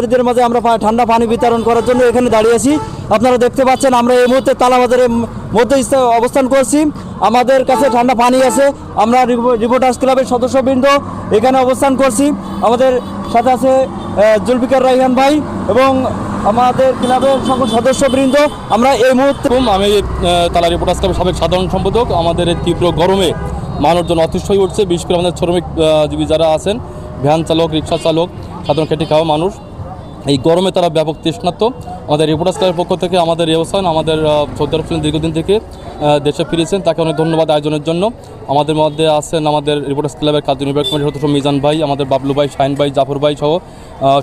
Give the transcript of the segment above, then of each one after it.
এদের মাঝে আমরা ঠান্ডা পানি বিতরণ করার জন্য এখানে দাঁড়িয়ে আছি। আপনারা দেখতে পাচ্ছেন আমরা এই মুহূর্তে তালাবাজারের মধ্যে অবস্থান করছি। আমাদের কাছে ঠান্ডা পানি আছে। আমরা রিপোর্টার্স ক্লাবের সদস্যবৃন্দ এখানে অবস্থান করছি। আমাদের সাথে আছে জুলফিকার রায়হান ভাই এবং আমাদের ক্লাবের সকল সদস্যবৃন্দ। আমরা এই মুহূর্তে আমি তালা রিপোর্টার্স ক্লাবের সাবেক সাধারণ সম্পাদক। আমাদের এই তীব্র গরমে মানুষজন অতিষ্ঠ হয়ে উঠছে, বিশেষ করে আমাদের শ্রমিকজীবী যারা আছেন, ভ্যান চালক, রিক্সা চালক, সাধারণ খেটে খাওয়া মানুষ, এই গরমে তারা ব্যাপক তৃষ্ণার্ত। আমাদের রিপোর্টার্স ক্লাবের পক্ষ থেকে আমাদের অবস্থান, আমাদের সৌদি আরব ছিলেন দীর্ঘদিন থেকে, দেশে ফিরেছেন, তাকে অনেক ধন্যবাদ আয়োজনের জন্য। আমাদের মধ্যে আছেন আমাদের রিপোর্টার্স ক্লাবের কার্যনির্বাহী কমিটির সদস্য মিজান ভাই, আমাদের বাবলু ভাই, শাহিন ভাই, জাফর ভাই সহ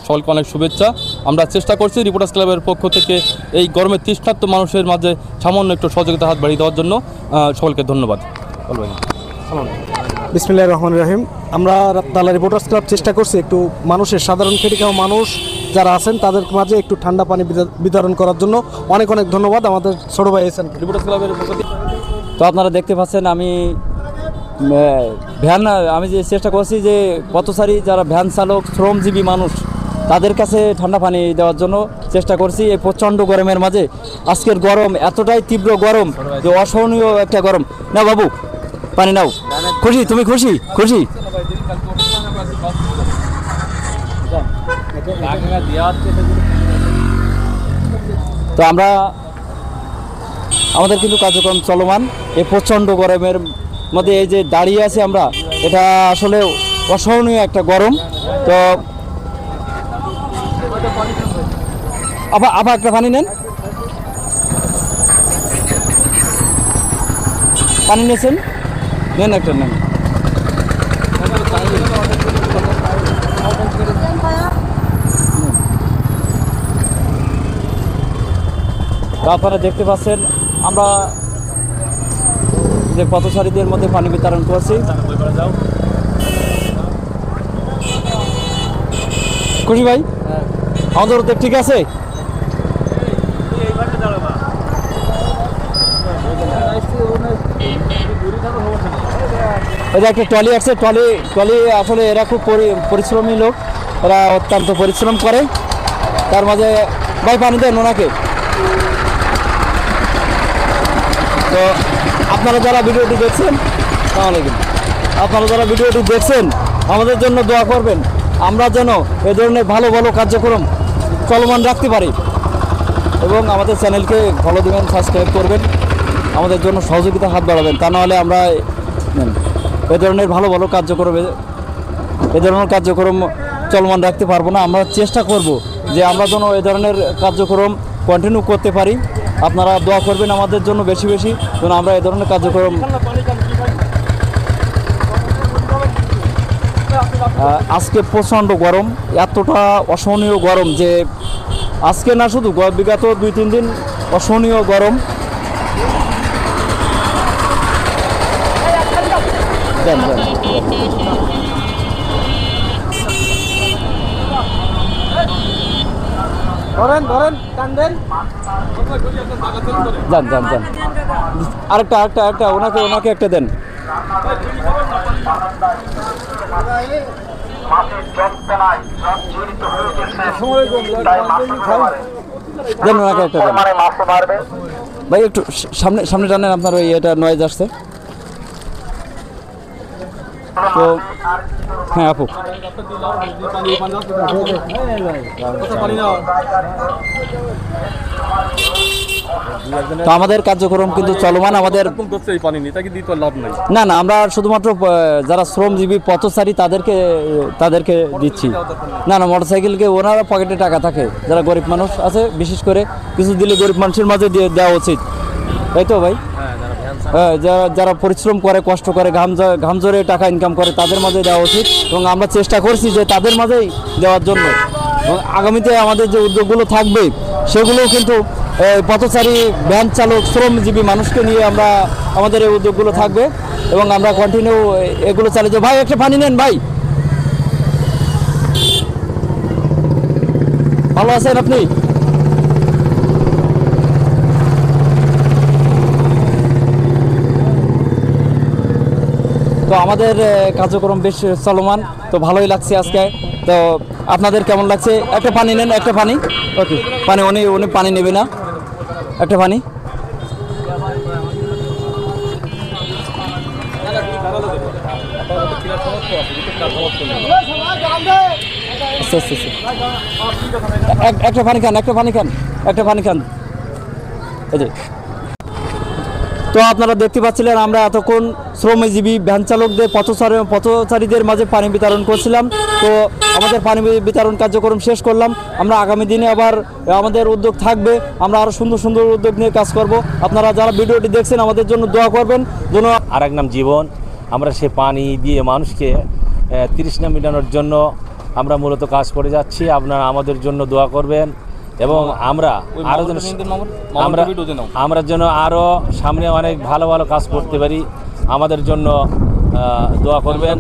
সকলকে অনেক শুভেচ্ছা। আমরা চেষ্টা করছি রিপোর্টার্স ক্লাবের পক্ষ থেকে এই গরমে তৃষ্ণার্ত মানুষের মাঝে সামান্য একটু সহযোগিতা হাত বাড়িয়ে দেওয়ার জন্য সকলকে ধন্যবাদ। বিসমিল্লাহির রহমানির রহিম। আমরা তালা রিপোর্টার্স ক্লাব চেষ্টা করছি একটু মানুষের, সাধারণ খেটে খাওয়া মানুষ যারা আছেন তাদের মাঝে একটু ঠান্ডা পানি বিতরণ করার জন্য অনেক অনেক ধন্যবাদ আমাদের ছোটো ভাই এসেন রিপোর্টার্স ক্লাবের পক্ষ থেকে। তো আপনারা দেখতে পাচ্ছেন আমি যে চেষ্টা করছি যে পথচারী যারা ভ্যান চালক, শ্রমজীবী মানুষ, তাদের কাছে ঠান্ডা পানি দেওয়ার জন্য চেষ্টা করছি। এই প্রচণ্ড গরমের মাঝে আজকের গরম এতটাই তীব্র গরম যে অসহনীয় একটা গরম। না বাবু, পানি নাও। খুশি? তুমি খুশি? খুশি? তো আমাদের কিন্তু কার্যক্রম চলমান। এই প্রচণ্ড গরমের মধ্যে এই যে দাঁড়িয়ে আছি আমরা, এটা আসলে অসহনীয় একটা গরম। তো আবার একটা পানি নেন। পানি নিয়েছেন? নেন একটা, নেন। আপনারা দেখতে পাচ্ছেন আমরা যে পথচারীদের মধ্যে পানি বিতরণ করছি। খুশি ভাই? আমাদের তো ঠিক আছে। একটা ট্রলি আসছে, ট্রলি আসলে এরা খুব পরিশ্রমী লোক, এরা অত্যন্ত পরিশ্রম করে। তার মাঝে ভাই পানি দেন ওনাকে। তো আপনারা যারা ভিডিওটি দেখছেন, আমাদের জন্য দোয়া করবেন, আমরা যেন এ ধরনের ভালো ভালো কার্যক্রম চলমান রাখতে পারি এবং আমাদের চ্যানেলকে ফলো দেবেন, সাবস্ক্রাইব করবেন, আমাদের জন্য সহযোগিতা হাত বাড়াবেন। তা নাহলে আমরা এ ধরনের ভালো ভালো কার্যক্রম চলমান রাখতে পারবো না। আমরা চেষ্টা করব যে আমরা যেন এ ধরনের কার্যক্রম কন্টিনিউ করতে পারি। আপনারা দোয়া করবেন আমাদের জন্য বেশি বেশি, যেন আমরা এ ধরনের কার্যক্রম। আজকে প্রচণ্ড গরম, এতটা অসহনীয় গরম যে আজকে না, শুধু বিগত 2-3 দিন অসহনীয় গরম। যান আরেকটা ওনাকে একটা দেন। দেন ওনাকে একটা দেন ভাই, একটু সামনে টানেন, আপনার ওই এটা নয়েজ আসছে। তো হ্যাঁ আপু, তো আমাদের কার্যক্রম কিন্তু চলমান। আমাদের না, আমরা শুধুমাত্র যারা শ্রমজীবী পথচারী তাদেরকে দিচ্ছি। না, মোটরসাইকেলকে ওনারা পকেটে টাকা থাকে, যারা গরিব মানুষ আছে, বিশেষ করে কিছু দিলে গরিব মানুষের মাঝে দেওয়া উচিত, তাই তো ভাই? যারা পরিশ্রম করে, কষ্ট করে, ঘাম ঝরে টাকা ইনকাম করে, তাদের মাঝে দেওয়া উচিত এবং আমরা চেষ্টা করছি যে তাদের মাঝেই দেওয়ার জন্য। এবং আগামীতে আমাদের যে উদ্যোগগুলো থাকবে সেগুলো কিন্তু পথচারী, ভ্যান চালক, শ্রমজীবী মানুষকে নিয়ে আমাদের এই উদ্যোগগুলো থাকবে এবং আমরা কন্টিনিউ এগুলো চালিয়ে। ভাই একটা পানি নেন ভাই। ভালো আছেন আপনি? তো আমাদের কার্যক্রম বেশ চলমান, তো ভালোই লাগছে আজকে। তো আপনাদের কেমন লাগছে? একটা পানি নেন, একটা পানি। ওকে, পানি উনি পানি নেবে না, একটা পানি। আচ্ছা আচ্ছা আচ্ছা, একটা পানি খান, একটা পানি খান, একটা পানি খান। এই যে, তো আপনারা দেখতে পাচ্ছিলেন আমরা এতক্ষণ শ্রমজীবী ভ্যান চালকদের পথচারীদের মাঝে পানি বিতরণ করছিলাম। তো আমাদের পানি বিতরণ কার্যক্রম শেষ করলাম। আমরা আগামী দিনে আবার আমাদের উদ্যোগ থাকবে, আমরা আরও সুন্দর সুন্দর উদ্যোগ নিয়ে কাজ করব। আপনারা যারা ভিডিওটি দেখছেন আমাদের জন্য দোয়া করবেন যেন। আর এক নাম জীবন। আমরা সে পানি দিয়ে মানুষকে তৃষ্ণা মেটানোর জন্য আমরা মূলত কাজ করে যাচ্ছি। আপনারা আমাদের জন্য দোয়া করবেন এবং আমরা আরও যেন আমরা যেন আরও সামনে অনেক ভালো ভালো কাজ করতে পারি। আমাদের জন্য দোয়া করবেন।